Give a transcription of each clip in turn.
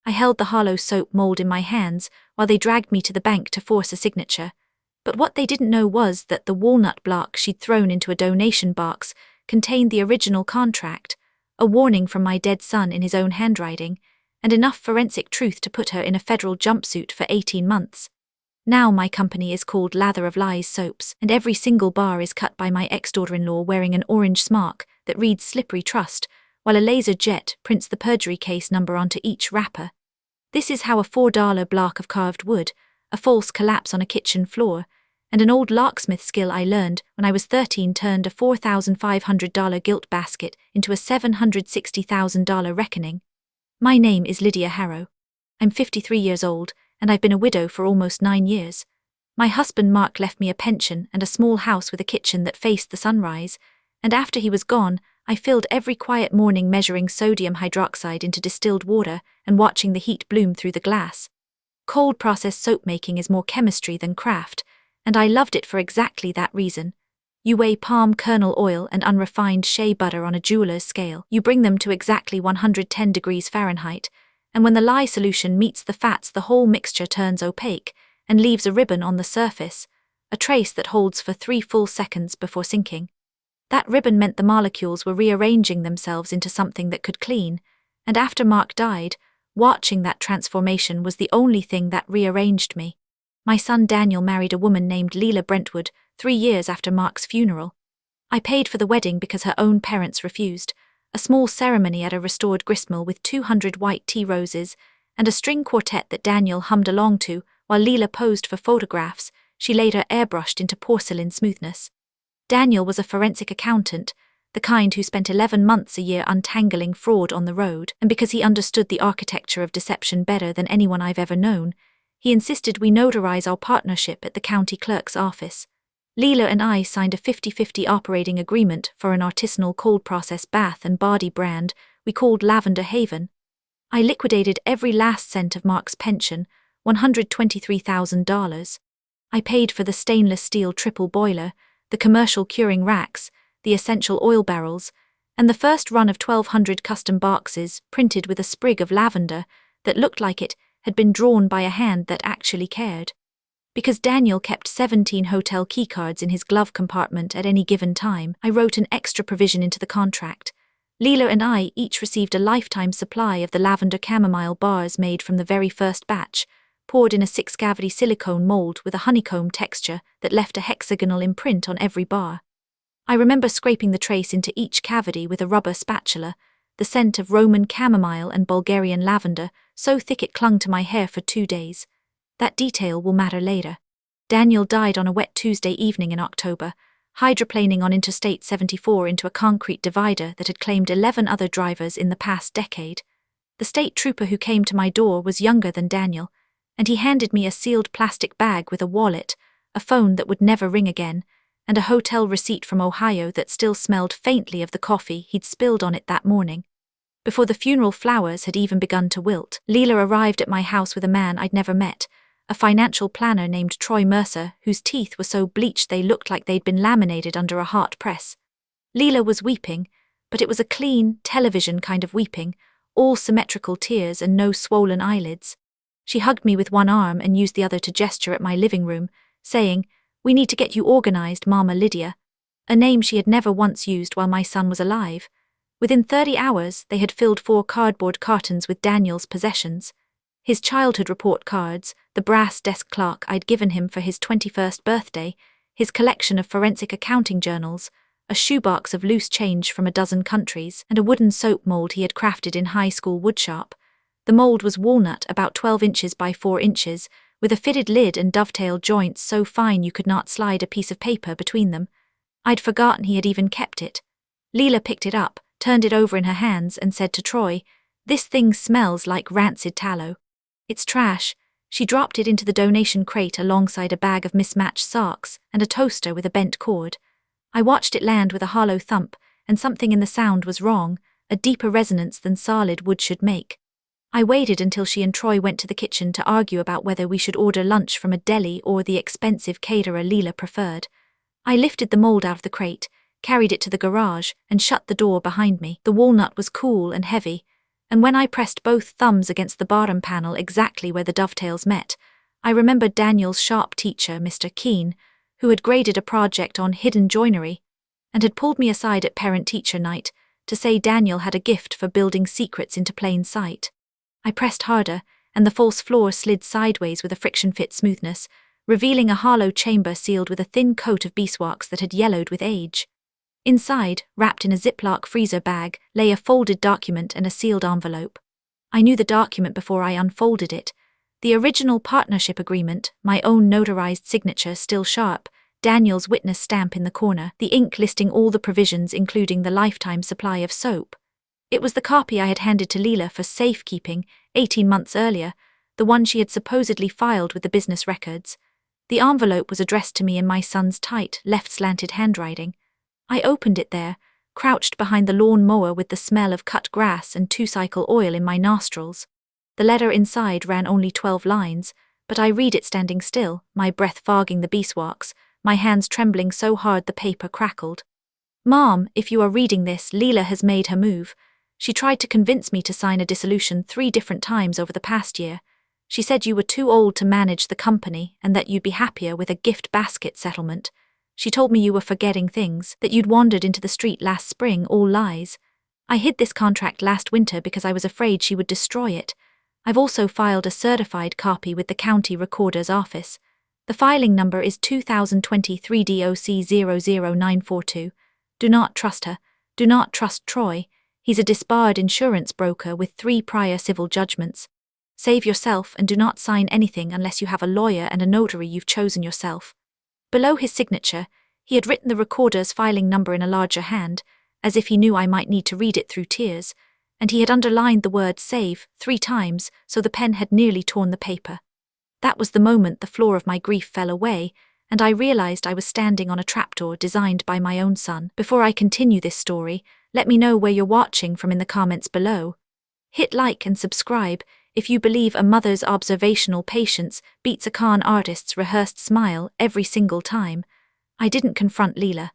I held the hollow soap mold in my hands while they dragged me to the bank to force a signature. But what they didn't know was that the walnut block she'd thrown into a donation box contained the original contract, a warning from my dead son in his own handwriting, and enough forensic truth to put her in a federal jumpsuit for 18 months. Now my company is called Lather of Lies Soaps, and every single bar is cut by my ex-daughter-in-law wearing an orange smock that reads Slippery Trust, while a laser jet prints the perjury case number onto each wrapper. This is how a $4 block of carved wood, a false collapse on a kitchen floor, and an old locksmith skill I learned when I was 13 turned a $4,500 gilt basket into a $760,000 reckoning. My name is Lydia Harrow. I'm 53 years old, and I've been a widow for almost 9 years. My husband Mark left me a pension and a small house with a kitchen that faced the sunrise, and after he was gone, I filled every quiet morning measuring sodium hydroxide into distilled water and watching the heat bloom through the glass. Cold process soap making is more chemistry than craft, and I loved it for exactly that reason. You weigh palm kernel oil and unrefined shea butter on a jeweler's scale. You bring them to exactly 110 degrees Fahrenheit, and when the lye solution meets the fats, the whole mixture turns opaque and leaves a ribbon on the surface, a trace that holds for 3 full seconds before sinking. That ribbon meant the molecules were rearranging themselves into something that could clean, and after Mark died, watching that transformation was the only thing that rearranged me. My son Daniel married a woman named Leela Brentwood 3 years after Mark's funeral. I paid for the wedding because her own parents refused, a small ceremony at a restored gristmill with 200 white tea roses, and a string quartet that Daniel hummed along to while Leela posed for photographs she later airbrushed into porcelain smoothness. Daniel was a forensic accountant, the kind who spent 11 months a year untangling fraud on the road, and because he understood the architecture of deception better than anyone I've ever known, he insisted we notarize our partnership at the county clerk's office. Leela and I signed a 50-50 operating agreement for an artisanal cold process bath and body brand we called Lavender Haven. I liquidated every last cent of Mark's pension, $123,000. I paid for the stainless steel triple boiler, the commercial curing racks, the essential oil barrels, and the first run of 1,200 custom boxes printed with a sprig of lavender that looked like it had been drawn by a hand that actually cared. Because Daniel kept 17 hotel keycards in his glove compartment at any given time, I wrote an extra provision into the contract. Leela and I each received a lifetime supply of the lavender chamomile bars made from the very first batch, poured in a 6-cavity silicone mold with a honeycomb texture that left a hexagonal imprint on every bar. I remember scraping the trace into each cavity with a rubber spatula, the scent of Roman chamomile and Bulgarian lavender so thick it clung to my hair for 2 days. That detail will matter later. Daniel died on a wet Tuesday evening in October, hydroplaning on Interstate 74 into a concrete divider that had claimed 11 other drivers in the past decade. The state trooper who came to my door was younger than Daniel, and he handed me a sealed plastic bag with a wallet, a phone that would never ring again, and a hotel receipt from Ohio that still smelled faintly of the coffee he'd spilled on it that morning. Before the funeral flowers had even begun to wilt, Leela arrived at my house with a man I'd never met, a financial planner named Troy Mercer, whose teeth were so bleached they looked like they'd been laminated under a hot press. Leela was weeping, but it was a clean, television kind of weeping, all symmetrical tears and no swollen eyelids. She hugged me with one arm and used the other to gesture at my living room, saying, "We need to get you organized, Mama Lydia," a name she had never once used while my son was alive. Within 30 hours, they had filled 4 cardboard cartons with Daniel's possessions. His childhood report cards, the brass desk clock I'd given him for his 21st birthday, his collection of forensic accounting journals, a shoebox of loose change from a dozen countries, and a wooden soap mold he had crafted in high school woodshop. The mold was walnut, about 12 inches by 4 inches, with a fitted lid and dovetail joints so fine you could not slide a piece of paper between them. I'd forgotten he had even kept it. Leela picked it up, turned it over in her hands, and said to Troy, "This thing smells like rancid tallow. It's trash." She dropped it into the donation crate alongside a bag of mismatched socks and a toaster with a bent cord. I watched it land with a hollow thump, and something in the sound was wrong, a deeper resonance than solid wood should make. I waited until she and Troy went to the kitchen to argue about whether we should order lunch from a deli or the expensive caterer Leela preferred. I lifted the mold out of the crate, carried it to the garage, and shut the door behind me. The walnut was cool and heavy, And when I pressed both thumbs against the bottom panel exactly where the dovetails met, I remembered Daniel's sharp teacher, Mr. Keene, who had graded a project on hidden joinery, and had pulled me aside at parent-teacher night to say Daniel had a gift for building secrets into plain sight. I pressed harder, and the false floor slid sideways with a friction-fit smoothness, revealing a hollow chamber sealed with a thin coat of beeswax that had yellowed with age. Inside, wrapped in a Ziploc freezer bag, lay a folded document and a sealed envelope. I knew the document before I unfolded it. The original partnership agreement, my own notarized signature still sharp, Daniel's witness stamp in the corner, the ink listing all the provisions including the lifetime supply of soap. It was the copy I had handed to Leela for safekeeping 18 months earlier, the one she had supposedly filed with the business records. The envelope was addressed to me in my son's tight, left-slanted handwriting. I opened it there, crouched behind the lawn mower with the smell of cut grass and two-cycle oil in my nostrils. The letter inside ran only 12 lines, but I read it standing still, my breath fogging the beeswax, my hands trembling so hard the paper crackled. Mom, if you are reading this, Leela has made her move. She tried to convince me to sign a dissolution 3 different times over the past year. She said you were too old to manage the company and that you'd be happier with a gift basket settlement. She told me you were forgetting things, that you'd wandered into the street last spring, all lies. I hid this contract last winter because I was afraid she would destroy it. I've also filed a certified copy with the county recorder's office. The filing number is 2023 DOC 00942. Do not trust her. Do not trust Troy. He's a disbarred insurance broker with 3 prior civil judgments. Save yourself and do not sign anything unless you have a lawyer and a notary you've chosen yourself. Below his signature, he had written the recorder's filing number in a larger hand, as if he knew I might need to read it through tears, and he had underlined the word save 3 times, so the pen had nearly torn the paper. That was the moment the floor of my grief fell away, and I realized I was standing on a trapdoor designed by my own son. Before I continue this story, let me know where you're watching from in the comments below. Hit like and subscribe if you believe a mother's observational patience beats a con artist's rehearsed smile every single time. I didn't confront Leela.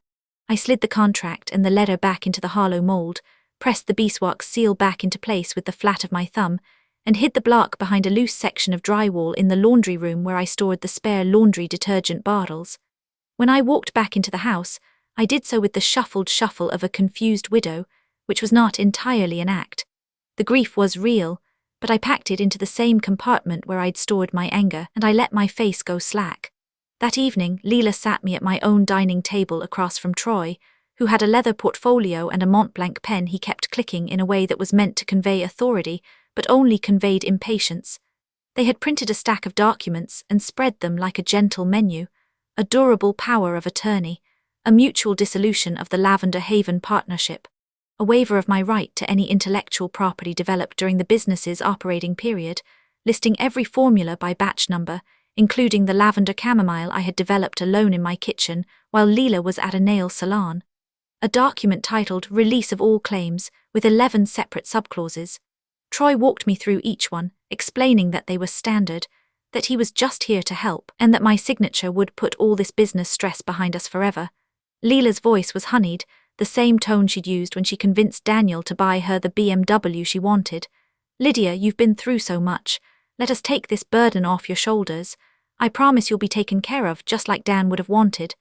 I slid the contract and the letter back into the hollow mold, pressed the beeswax seal back into place with the flat of my thumb, and hid the block behind a loose section of drywall in the laundry room where I stored the spare laundry detergent bottles. When I walked back into the house, I did so with the shuffled shuffle of a confused widow, which was not entirely an act. The grief was real, but I packed it into the same compartment where I'd stored my anger, and I let my face go slack. That evening, Leela sat me at my own dining table across from Troy, who had a leather portfolio and a Montblanc pen he kept clicking in a way that was meant to convey authority, but only conveyed impatience. They had printed a stack of documents and spread them like a gentle menu, a durable power of attorney, a mutual dissolution of the Lavender Haven partnership, a waiver of my right to any intellectual property developed during the business's operating period, listing every formula by batch number, including the lavender chamomile I had developed alone in my kitchen while Leela was at a nail salon. A document titled Release of All Claims, with 11 separate subclauses. Troy walked me through each one, explaining that they were standard, that he was just here to help, and that my signature would put all this business stress behind us forever. Leela's voice was honeyed, the same tone she'd used when she convinced Daniel to buy her the BMW she wanted. Lydia, you've been through so much. Let us take this burden off your shoulders. I promise you'll be taken care of, just like Dan would have wanted.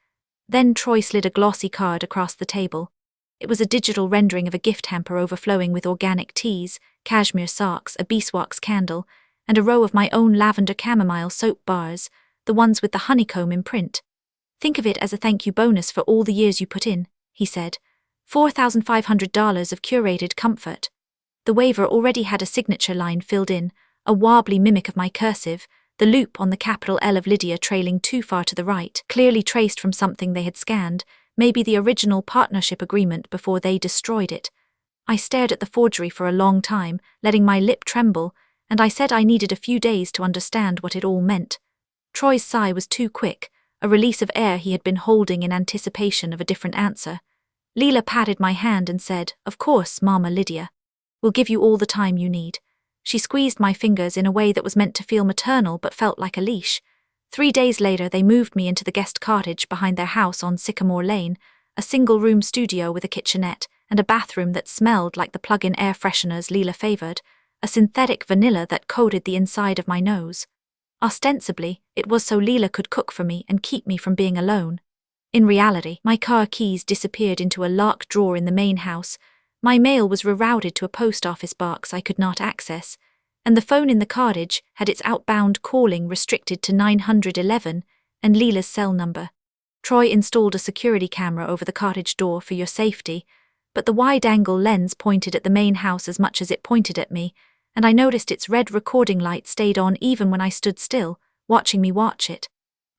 Then Troy slid a glossy card across the table. It was a digital rendering of a gift hamper overflowing with organic teas, cashmere socks, a beeswax candle, and a row of my own lavender chamomile soap bars, the ones with the honeycomb imprint. Think of it as a thank you bonus for all the years you put in, he said. $4,500 of curated comfort. The waiver already had a signature line filled in, a wobbly mimic of my cursive, the loop on the capital L of Lydia trailing too far to the right, clearly traced from something they had scanned, maybe the original partnership agreement before they destroyed it. I stared at the forgery for a long time, letting my lip tremble, and I said I needed a few days to understand what it all meant. Troy's sigh was too quick, a release of air he had been holding in anticipation of a different answer. Leela patted my hand and said, "Of course, Mama Lydia. We'll give you all the time you need." She squeezed my fingers in a way that was meant to feel maternal but felt like a leash. 3 days later they moved me into the guest cottage behind their house on Sycamore Lane, a single-room studio with a kitchenette, and a bathroom that smelled like the plug-in air fresheners Leela favored, a synthetic vanilla that coated the inside of my nose. Ostensibly, it was so Leela could cook for me and keep me from being alone. In reality, my car keys disappeared into a locked drawer in the main house, my mail was rerouted to a post office box I could not access, and the phone in the cottage had its outbound calling restricted to 911 and Leela's cell number. Troy installed a security camera over the cottage door for your safety, but the wide-angle lens pointed at the main house as much as it pointed at me, and I noticed its red recording light stayed on even when I stood still, watching me watch it.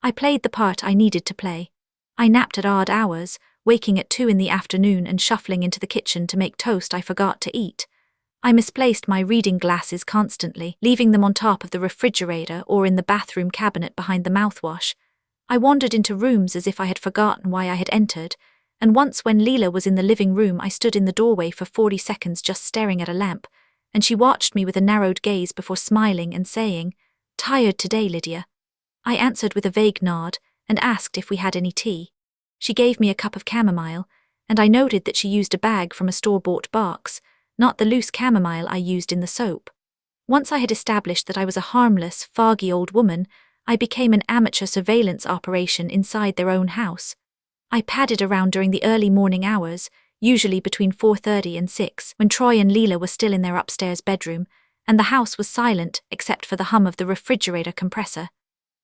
I played the part I needed to play. I napped at odd hours, waking at 2 in the afternoon and shuffling into the kitchen to make toast I forgot to eat. I misplaced my reading glasses constantly, leaving them on top of the refrigerator or in the bathroom cabinet behind the mouthwash. I wandered into rooms as if I had forgotten why I had entered, and once when Leela was in the living room I stood in the doorway for 40 seconds just staring at a lamp, and she watched me with a narrowed gaze before smiling and saying, "Tired today, Lydia?" I answered with a vague nod and asked if we had any tea. She gave me a cup of chamomile, and I noted that she used a bag from a store-bought box, not the loose chamomile I used in the soap. Once I had established that I was a harmless, foggy old woman, I became an amateur surveillance operation inside their own house. I padded around during the early morning hours, usually between 4:30 and 6, when Troy and Leela were still in their upstairs bedroom, and the house was silent except for the hum of the refrigerator compressor.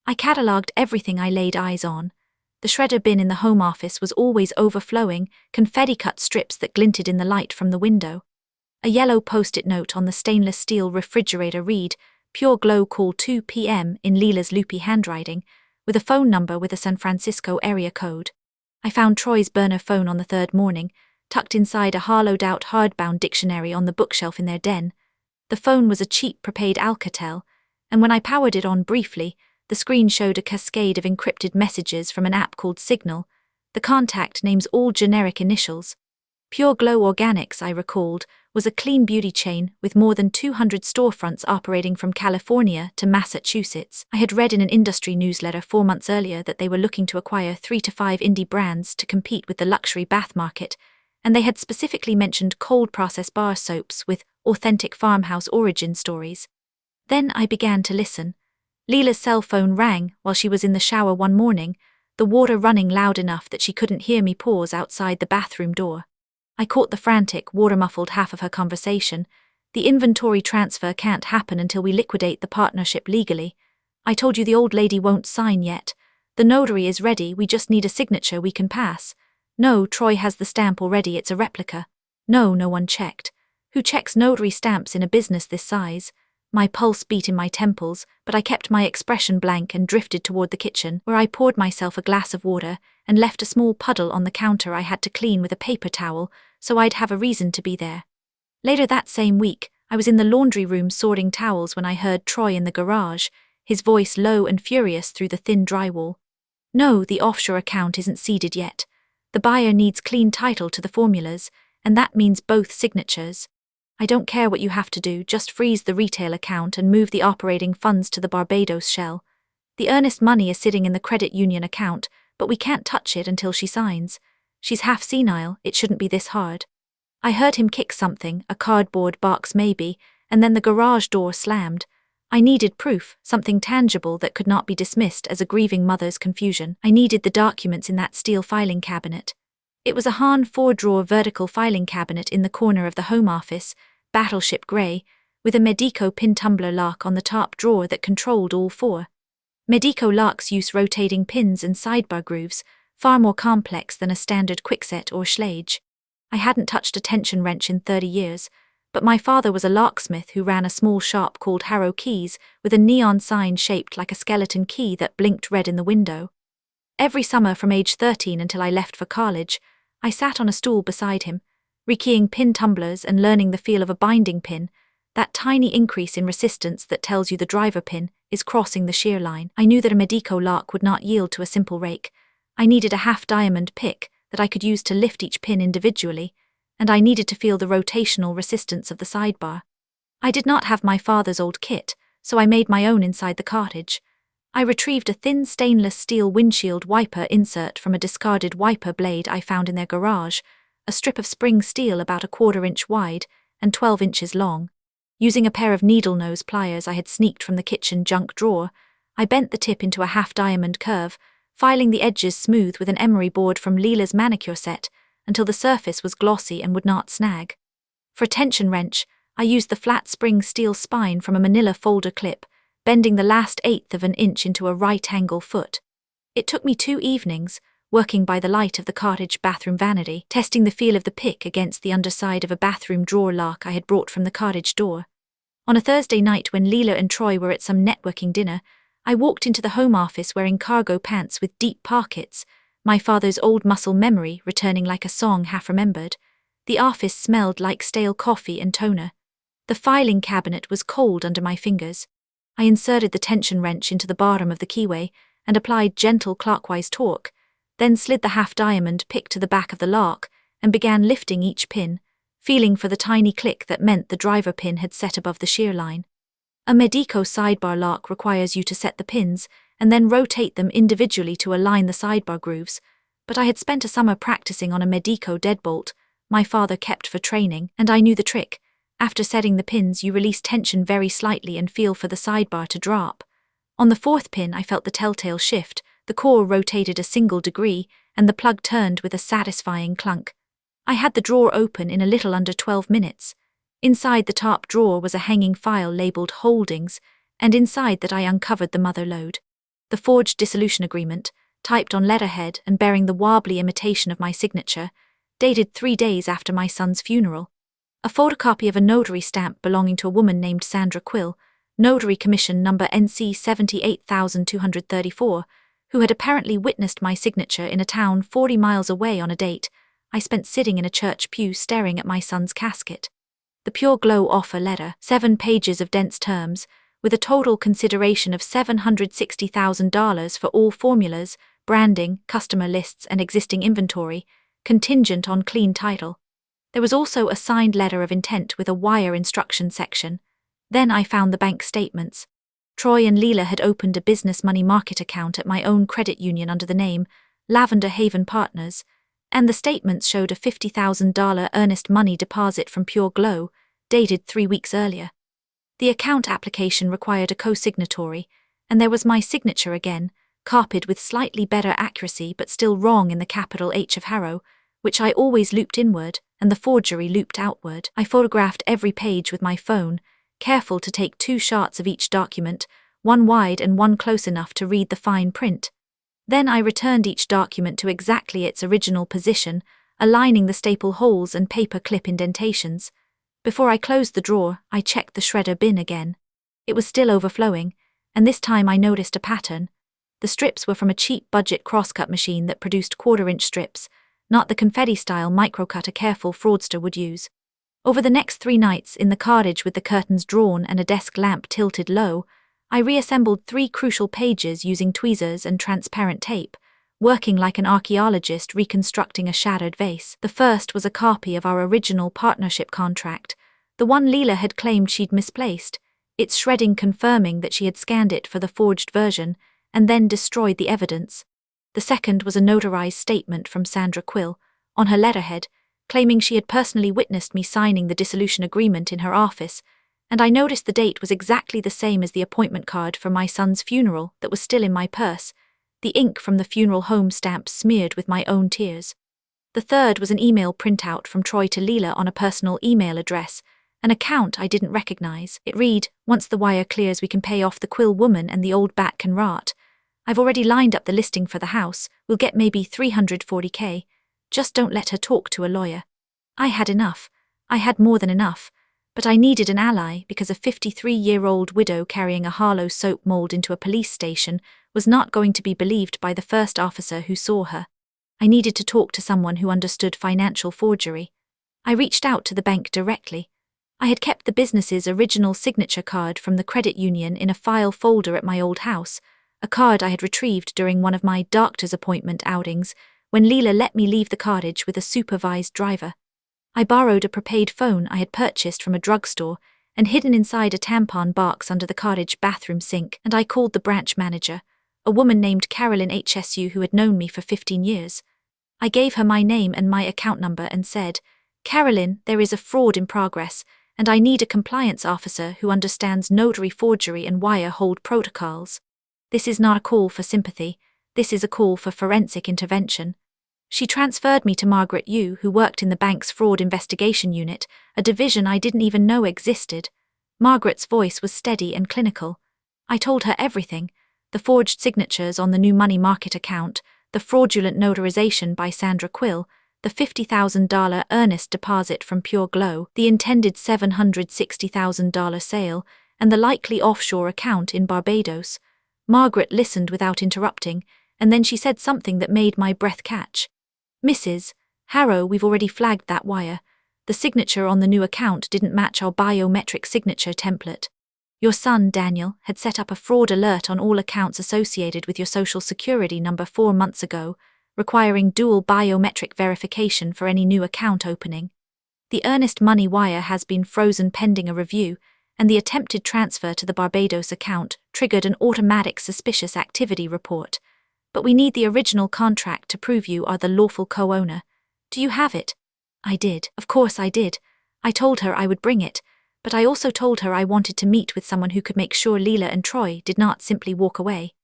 I catalogued everything I laid eyes on. The shredder bin in the home office was always overflowing, confetti-cut strips that glinted in the light from the window. A yellow post-it note on the stainless steel refrigerator read, "Pure Glow Call 2 p.m. in Leela's loopy handwriting, with a phone number with a San Francisco area code." I found Troy's burner phone on the third morning, tucked inside a hollowed-out hardbound dictionary on the bookshelf in their den. The phone was a cheap prepaid Alcatel, and when I powered it on briefly, the screen showed a cascade of encrypted messages from an app called Signal, the contact names all generic initials. Pure Glow Organics, I recalled, was a clean beauty chain with more than 200 storefronts operating from California to Massachusetts. I had read in an industry newsletter 4 months earlier that they were looking to acquire 3 to 5 indie brands to compete with the luxury bath market, and they had specifically mentioned cold-process bar soaps with authentic farmhouse origin stories. Then I began to listen. Leela's cell phone rang while she was in the shower one morning, the water running loud enough that she couldn't hear me pause outside the bathroom door. I caught the frantic, water-muffled half of her conversation. "The inventory transfer can't happen until we liquidate the partnership legally. I told you the old lady won't sign yet. The notary is ready, we just need a signature we can pass. No, Troy has the stamp already, it's a replica. No, no one checked. Who checks notary stamps in a business this size?" My pulse beat in my temples, but I kept my expression blank and drifted toward the kitchen, where I poured myself a glass of water and left a small puddle on the counter I had to clean with a paper towel, so I'd have a reason to be there. Later that same week, I was in the laundry room sorting towels when I heard Troy in the garage, his voice low and furious through the thin drywall. "No, the offshore account isn't seeded yet. The buyer needs clean title to the formulas, and that means both signatures. I don't care what you have to do, just freeze the retail account and move the operating funds to the Barbados shell. The earnest money is sitting in the credit union account, but we can't touch it until she signs. She's half senile, it shouldn't be this hard." I heard him kick something, a cardboard box maybe, and then the garage door slammed. I needed proof, something tangible that could not be dismissed as a grieving mother's confusion. I needed the documents in that steel filing cabinet. It was a Han 4-drawer vertical filing cabinet in the corner of the home office, battleship grey, with a Medico pin tumbler lock on the top drawer that controlled all 4. Medico locks use rotating pins and sidebar grooves, far more complex than a standard quickset or Schlage. I hadn't touched a tension wrench in 30 years, but my father was a locksmith who ran a small shop called Harrow Keys with a neon sign shaped like a skeleton key that blinked red in the window. Every summer from age 13 until I left for college, I sat on a stool beside him, rekeying pin tumblers and learning the feel of a binding pin, that tiny increase in resistance that tells you the driver pin is crossing the shear line. I knew that a Medico lock would not yield to a simple rake. I needed a half-diamond pick that I could use to lift each pin individually, and I needed to feel the rotational resistance of the sidebar. I did not have my father's old kit, so I made my own inside the cottage. I retrieved a thin stainless steel windshield wiper insert from a discarded wiper blade I found in their garage, a strip of spring steel about a 1/4 inch wide and 12 inches long. Using a pair of needle-nose pliers I had sneaked from the kitchen junk drawer, I bent the tip into a half-diamond curve, filing the edges smooth with an emery board from Leela's manicure set until the surface was glossy and would not snag. For a tension wrench, I used the flat spring steel spine from a manila folder clip, bending the last 1/8 of an inch into a right-angle foot. It took me 2 evenings, working by the light of the cottage bathroom vanity, testing the feel of the pick against the underside of a bathroom drawer lock I had brought from the cottage door. On a Thursday night when Leela and Troy were at some networking dinner, I walked into the home office wearing cargo pants with deep pockets, my father's old muscle memory returning like a song half-remembered. The office smelled like stale coffee and toner. The filing cabinet was cold under my fingers. I inserted the tension wrench into the bottom of the keyway and applied gentle clockwise torque, then slid the half-diamond pick to the back of the lock and began lifting each pin, feeling for the tiny click that meant the driver pin had set above the shear line. A Medico sidebar lock requires you to set the pins and then rotate them individually to align the sidebar grooves, but I had spent a summer practicing on a Medico deadbolt my father kept for training, and I knew the trick. After setting the pins, you release tension very slightly and feel for the sidebar to drop. On the 4th pin, I felt the telltale shift. The core rotated a single degree, and the plug turned with a satisfying clunk. I had the drawer open in a little under 12 minutes. Inside the top drawer was a hanging file labeled Holdings, and inside that I uncovered the mother lode. The forged dissolution agreement, typed on letterhead and bearing the wobbly imitation of my signature, dated 3 days after my son's funeral. A photocopy of a notary stamp belonging to a woman named Sandra Quill, Notary Commission number NC 78234, who had apparently witnessed my signature in a town 40 miles away on a date I spent sitting in a church pew staring at my son's casket. The Pure Glow offer letter, 7 pages of dense terms, with a total consideration of $760,000 for all formulas, branding, customer lists and existing inventory, contingent on clean title. There was also a signed letter of intent with a wire instruction section. Then I found the bank statements. Troy and Leela had opened a business money market account at my own credit union under the name Lavender Haven Partners, and the statements showed a $50,000 earnest money deposit from Pure Glow, dated 3 weeks earlier. The account application required a co-signatory, and there was my signature again, copied with slightly better accuracy but still wrong in the capital H of Harrow, which I always looped inward, and the forgery looped outward. I photographed every page with my phone, careful to take 2 shots of each document, one wide and one close enough to read the fine print. Then I returned each document to exactly its original position, aligning the staple holes and paper clip indentations. Before I closed the drawer, I checked the shredder bin again. It was still overflowing, and this time I noticed a pattern. The strips were from a cheap budget crosscut machine that produced 1/4-inch strips, not the confetti-style microcut a careful fraudster would use. Over the next 3 nights, in the cottage with the curtains drawn and a desk lamp tilted low, I reassembled 3 crucial pages using tweezers and transparent tape, working like an archaeologist reconstructing a shattered vase. The first was a copy of our original partnership contract, the one Leela had claimed she'd misplaced, its shredding confirming that she had scanned it for the forged version, and then destroyed the evidence. The second was a notarized statement from Sandra Quill, on her letterhead, claiming she had personally witnessed me signing the dissolution agreement in her office, and I noticed the date was exactly the same as the appointment card for my son's funeral that was still in my purse, the ink from the funeral home stamp smeared with my own tears. The third was an email printout from Troy to Leela on a personal email address, an account I didn't recognize. It read, "Once the wire clears we can pay off the Quill woman and the old bat can rot. I've already lined up the listing for the house, we'll get maybe $340K. Just don't let her talk to a lawyer." I had enough. I had more than enough. But I needed an ally because a 53-year-old widow carrying a Harlow soap mold into a police station was not going to be believed by the first officer who saw her. I needed to talk to someone who understood financial forgery. I reached out to the bank directly. I had kept the business's original signature card from the credit union in a file folder at my old house, a card I had retrieved during one of my doctor's appointment outings when Leela let me leave the cottage with a supervised driver. I borrowed a prepaid phone I had purchased from a drugstore and hidden inside a tampon box under the cottage bathroom sink, and I called the branch manager, a woman named Carolyn HSU who had known me for 15 years. I gave her my name and my account number and said, "Carolyn, there is a fraud in progress, and I need a compliance officer who understands notary forgery and wire hold protocols. This is not a call for sympathy, this is a call for forensic intervention." She transferred me to Margaret Yu, who worked in the bank's fraud investigation unit, a division I didn't even know existed. Margaret's voice was steady and clinical. I told her everything: the forged signatures on the new money market account, the fraudulent notarization by Sandra Quill, the $50,000 earnest deposit from Pure Glow, the intended $760,000 sale, and the likely offshore account in Barbados. Margaret listened without interrupting, and then she said something that made my breath catch. "Mrs. Harrow, we've already flagged that wire. The signature on the new account didn't match our biometric signature template. Your son, Daniel, had set up a fraud alert on all accounts associated with your social security number 4 months ago, requiring dual biometric verification for any new account opening. The earnest money wire has been frozen pending a review, and the attempted transfer to the Barbados account triggered an automatic suspicious activity report. But we need the original contract to prove you are the lawful co-owner. Do you have it?" I did. Of course I did. I told her I would bring it, but I also told her I wanted to meet with someone who could make sure Leela and Troy did not simply walk away.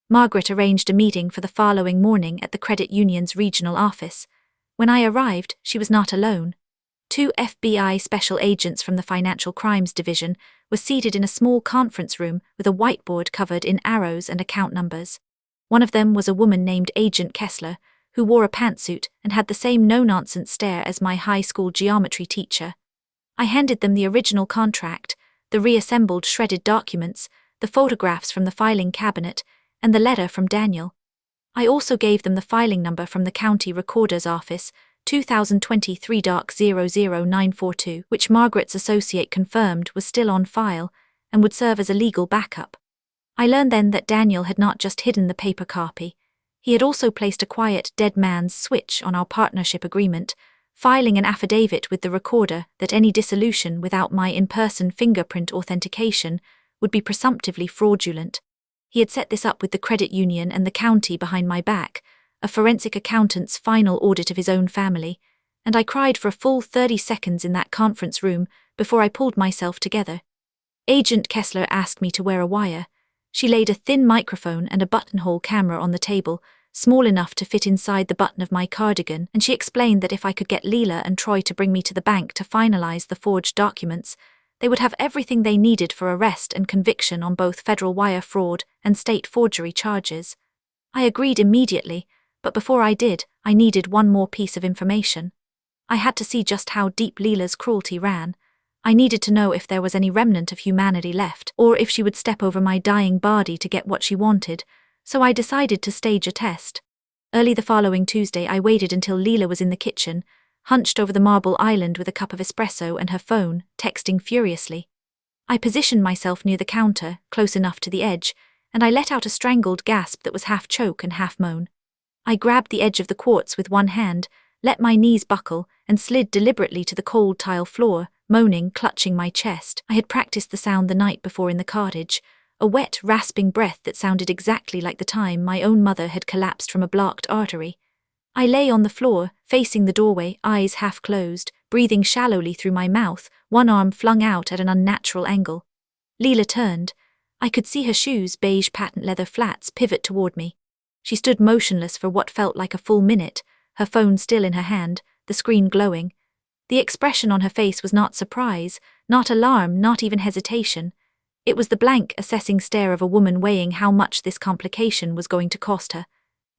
Margaret arranged a meeting for the following morning at the credit union's regional office. When I arrived, she was not alone. 2 FBI special agents from the Financial Crimes Division were seated in a small conference room with a whiteboard covered in arrows and account numbers. One of them was a woman named Agent Kessler, who wore a pantsuit and had the same no-nonsense stare as my high school geometry teacher. I handed them the original contract, the reassembled shredded documents, the photographs from the filing cabinet, and the letter from Daniel. I also gave them the filing number from the county recorder's office, 2023-00942, which Margaret's associate confirmed was still on file and would serve as a legal backup. I learned then that Daniel had not just hidden the paper copy. He had also placed a quiet dead man's switch on our partnership agreement, filing an affidavit with the recorder that any dissolution without my in-person fingerprint authentication would be presumptively fraudulent. He had set this up with the credit union and the county behind my back, a forensic accountant's final audit of his own family, and I cried for a full 30 seconds in that conference room before I pulled myself together. Agent Kessler asked me to wear a wire. She laid a thin microphone and a buttonhole camera on the table, small enough to fit inside the button of my cardigan, and she explained that if I could get Leela and Troy to bring me to the bank to finalize the forged documents, they would have everything they needed for arrest and conviction on both federal wire fraud and state forgery charges. I agreed immediately, but before I did, I needed one more piece of information. I had to see just how deep Leela's cruelty ran. I needed to know if there was any remnant of humanity left, or if she would step over my dying body to get what she wanted, so I decided to stage a test. Early the following Tuesday, I waited until Leela was in the kitchen, hunched over the marble island with a cup of espresso and her phone, texting furiously. I positioned myself near the counter, close enough to the edge, and I let out a strangled gasp that was half choke and half moan. I grabbed the edge of the quartz with one hand, let my knees buckle, and slid deliberately to the cold tile floor, moaning, clutching my chest. I had practiced the sound the night before in the cottage, a wet, rasping breath that sounded exactly like the time my own mother had collapsed from a blocked artery. I lay on the floor, facing the doorway, eyes half closed, breathing shallowly through my mouth, one arm flung out at an unnatural angle. Leela turned. I could see her shoes, beige patent leather flats, pivot toward me. She stood motionless for what felt like a full minute, her phone still in her hand, the screen glowing. The expression on her face was not surprise, not alarm, not even hesitation. It was the blank, assessing stare of a woman weighing how much this complication was going to cost her.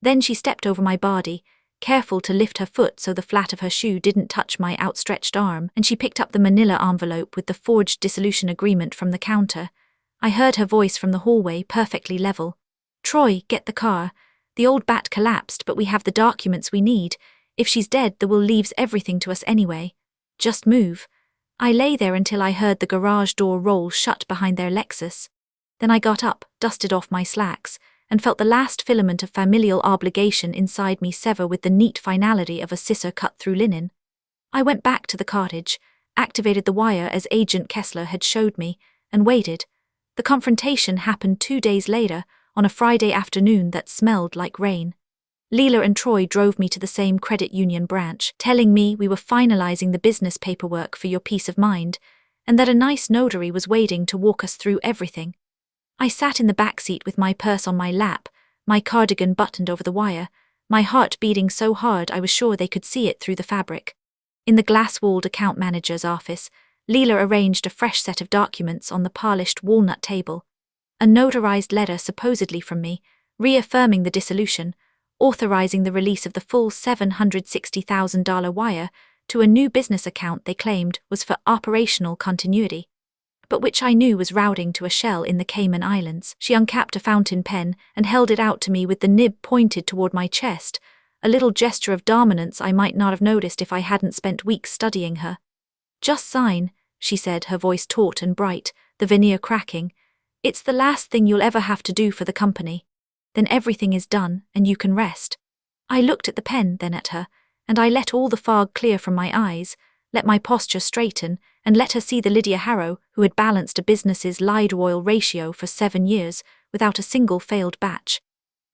Then she stepped over my body, careful to lift her foot so the flat of her shoe didn't touch my outstretched arm, and she picked up the manila envelope with the forged dissolution agreement from the counter. I heard her voice from the hallway, perfectly level. "Troy, get the car. The old bat collapsed, but we have the documents we need. If she's dead, the will leaves everything to us anyway. Just move." I lay there until I heard the garage door roll shut behind their Lexus. Then I got up, dusted off my slacks, and felt the last filament of familial obligation inside me sever with the neat finality of a scissor cut through linen. I went back to the cottage, activated the wire as Agent Kessler had showed me, and waited. The confrontation happened 2 days later, on a Friday afternoon that smelled like rain. Leela and Troy drove me to the same credit union branch, telling me we were finalizing the business paperwork for your peace of mind, and that a nice notary was waiting to walk us through everything. I sat in the back seat with my purse on my lap, my cardigan buttoned over the wire, my heart beating so hard I was sure they could see it through the fabric. In the glass-walled account manager's office, Leela arranged a fresh set of documents on the polished walnut table. A notarized letter supposedly from me, reaffirming the dissolution, authorizing the release of the full $760,000 wire to a new business account they claimed was for operational continuity, but which I knew was routing to a shell in the Cayman Islands. She uncapped a fountain pen and held it out to me with the nib pointed toward my chest, a little gesture of dominance I might not have noticed if I hadn't spent weeks studying her. "Just sign," she said, her voice taut and bright, the veneer cracking. "It's the last thing you'll ever have to do for the company. Then everything is done, and you can rest." I looked at the pen, then at her, and I let all the fog clear from my eyes, let my posture straighten, and let her see the Lydia Harrow who had balanced a business's lied-oil ratio for 7 years without a single failed batch.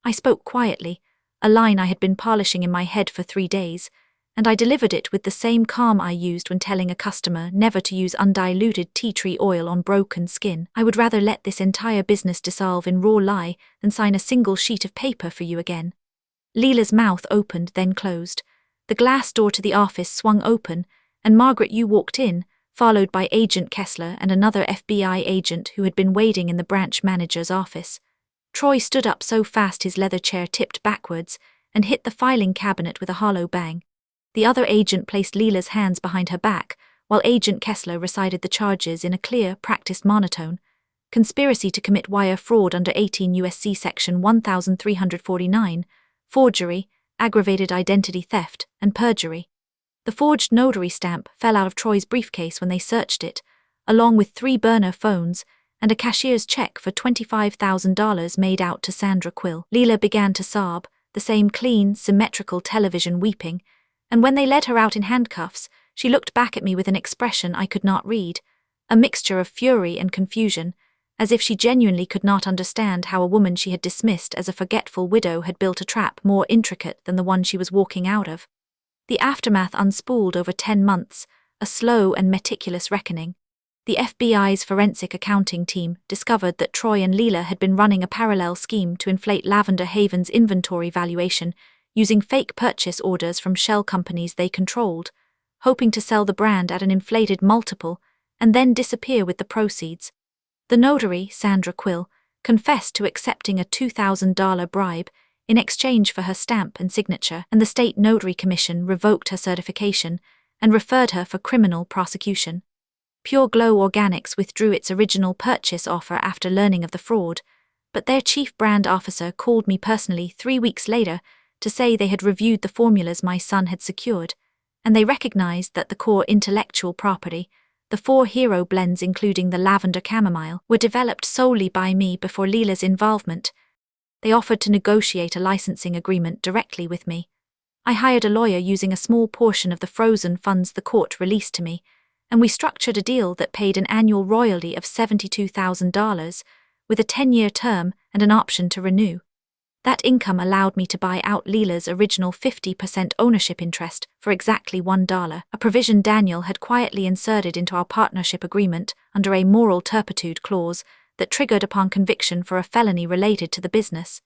I spoke quietly, a line I had been polishing in my head for 3 days, and I delivered it with the same calm I used when telling a customer never to use undiluted tea tree oil on broken skin. "I would rather let this entire business dissolve in raw lie than sign a single sheet of paper for you again." Leela's mouth opened, then closed. The glass door to the office swung open, and Margaret Yu walked in, followed by Agent Kessler and another FBI agent who had been waiting in the branch manager's office. Troy stood up so fast his leather chair tipped backwards and hit the filing cabinet with a hollow bang. The other agent placed Leela's hands behind her back, while Agent Kessler recited the charges in a clear, practiced monotone. Conspiracy to commit wire fraud under 18 U.S.C. Section 1349, forgery, aggravated identity theft, and perjury. The forged notary stamp fell out of Troy's briefcase when they searched it, along with 3 burner phones and a cashier's check for $25,000 made out to Sandra Quill. Leela began to sob, the same clean, symmetrical television weeping, and when they led her out in handcuffs, she looked back at me with an expression I could not read, a mixture of fury and confusion, as if she genuinely could not understand how a woman she had dismissed as a forgetful widow had built a trap more intricate than the one she was walking out of. The aftermath unspooled over 10 months, a slow and meticulous reckoning. The FBI's forensic accounting team discovered that Troy and Leela had been running a parallel scheme to inflate Lavender Haven's inventory valuation using fake purchase orders from shell companies they controlled, hoping to sell the brand at an inflated multiple and then disappear with the proceeds. The notary, Sandra Quill, confessed to accepting a $2,000 bribe in exchange for her stamp and signature, and the State Notary Commission revoked her certification and referred her for criminal prosecution. Pure Glow Organics withdrew its original purchase offer after learning of the fraud, but their chief brand officer called me personally 3 weeks later to say they had reviewed the formulas my son had secured, and they recognized that the core intellectual property, the 4 hero blends including the lavender chamomile, were developed solely by me before Leela's involvement. They offered to negotiate a licensing agreement directly with me. I hired a lawyer using a small portion of the frozen funds the court released to me, and we structured a deal that paid an annual royalty of $72,000, with a 10-year term and an option to renew. That income allowed me to buy out Leela's original 50% ownership interest for exactly $1, a provision Daniel had quietly inserted into our partnership agreement under a moral turpitude clause that triggered upon conviction for a felony related to the business.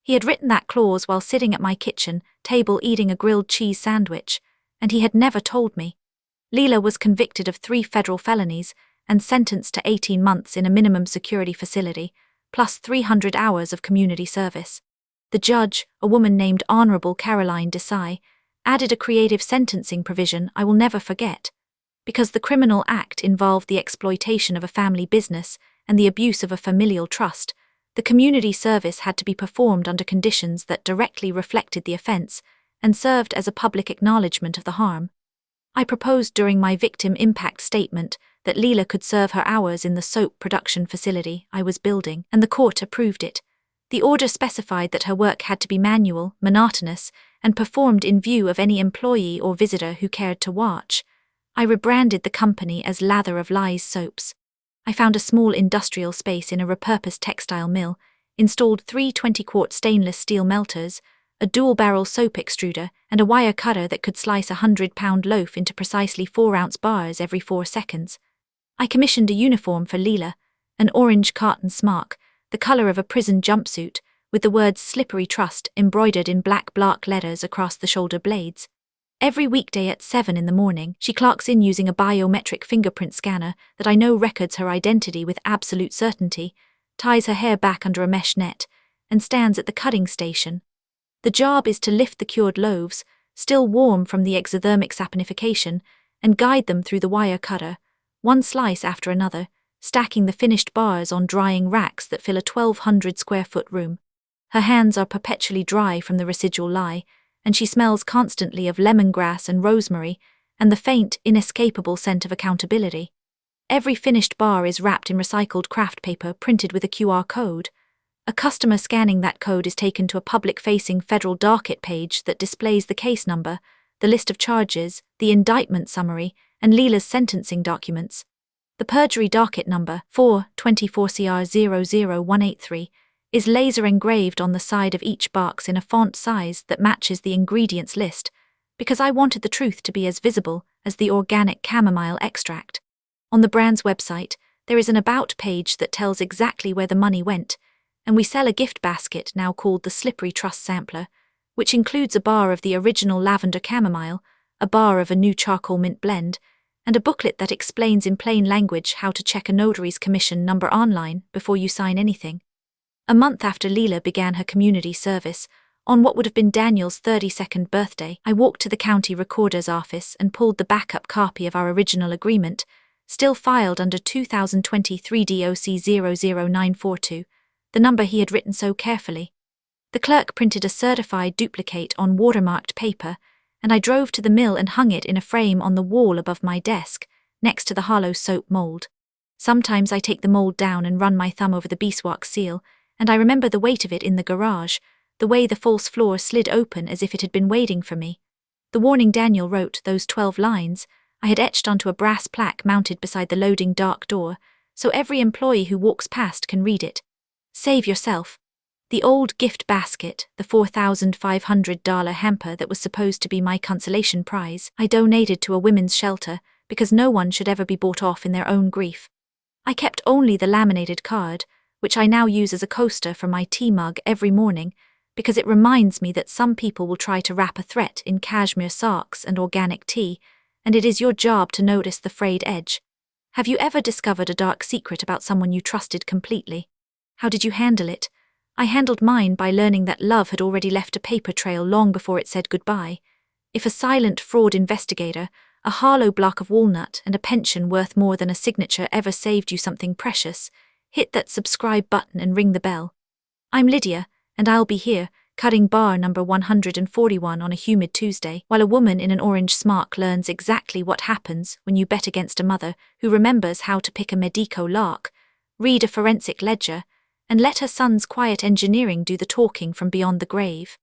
He had written that clause while sitting at my kitchen table eating a grilled cheese sandwich, and he had never told me. Leela was convicted of 3 federal felonies and sentenced to 18 months in a minimum security facility, plus 300 hours of community service. The judge, a woman named Honorable Caroline Desai, added a creative sentencing provision I will never forget. Because the criminal act involved the exploitation of a family business and the abuse of a familial trust, the community service had to be performed under conditions that directly reflected the offense and served as a public acknowledgement of the harm. I proposed during my victim impact statement that Leela could serve her hours in the soap production facility I was building, and the court approved it. The order specified that her work had to be manual, monotonous, and performed in view of any employee or visitor who cared to watch. I rebranded the company as Lather of Lies Soaps. I found a small industrial space in a repurposed textile mill, installed 3 20-quart stainless steel melters, a dual-barrel soap extruder, and a wire cutter that could slice a 100-pound loaf into precisely 4-ounce bars every 4 seconds. I commissioned a uniform for Leela, an orange cotton smock, the color of a prison jumpsuit, with the words Slippery Trust embroidered in black block letters across the shoulder blades. Every weekday at 7 in the morning, she clocks in using a biometric fingerprint scanner that I know records her identity with absolute certainty, ties her hair back under a mesh net, and stands at the cutting station. The job is to lift the cured loaves, still warm from the exothermic saponification, and guide them through the wire cutter, one slice after another, stacking the finished bars on drying racks that fill a 1,200-square-foot room. Her hands are perpetually dry from the residual lye, and she smells constantly of lemongrass and rosemary, and the faint, inescapable scent of accountability. Every finished bar is wrapped in recycled craft paper printed with a QR code. A customer scanning that code is taken to a public-facing federal docket page that displays the case number, the list of charges, the indictment summary, and Leela's sentencing documents. The perjury docket number, 424CR00183, is laser engraved on the side of each box in a font size that matches the ingredients list, because I wanted the truth to be as visible as the organic chamomile extract. On the brand's website, there is an about page that tells exactly where the money went, and we sell a gift basket now called the Slippery Trust Sampler, which includes a bar of the original lavender chamomile, a bar of a new charcoal mint blend, and a booklet that explains in plain language how to check a notary's commission number online before you sign anything. A month after Leela began her community service, on what would have been Daniel's 32nd birthday, I walked to the county recorder's office and pulled the backup copy of our original agreement, still filed under 2023 DOC 00942, the number he had written so carefully. The clerk printed a certified duplicate on watermarked paper, and I drove to the mill and hung it in a frame on the wall above my desk, next to the hollow soap mold. Sometimes I take the mold down and run my thumb over the beeswax seal, and I remember the weight of it in the garage, the way the false floor slid open as if it had been waiting for me. The warning Daniel wrote, those 12 lines, I had etched onto a brass plaque mounted beside the loading dock door, so every employee who walks past can read it. Save yourself. The old gift basket, the $4,500 hamper that was supposed to be my consolation prize, I donated to a women's shelter because no one should ever be bought off in their own grief. I kept only the laminated card, which I now use as a coaster for my tea mug every morning, because it reminds me that some people will try to wrap a threat in cashmere socks and organic tea, and it is your job to notice the frayed edge. Have you ever discovered a dark secret about someone you trusted completely? How did you handle it? I handled mine by learning that love had already left a paper trail long before it said goodbye. If a silent fraud investigator, a hollow block of walnut, and a pension worth more than a signature ever saved you something precious, hit that subscribe button and ring the bell. I'm Lydia, and I'll be here, cutting bar number 141 on a humid Tuesday, while a woman in an orange smock learns exactly what happens when you bet against a mother who remembers how to pick a Medico lock, read a forensic ledger, and let her son's quiet engineering do the talking from beyond the grave.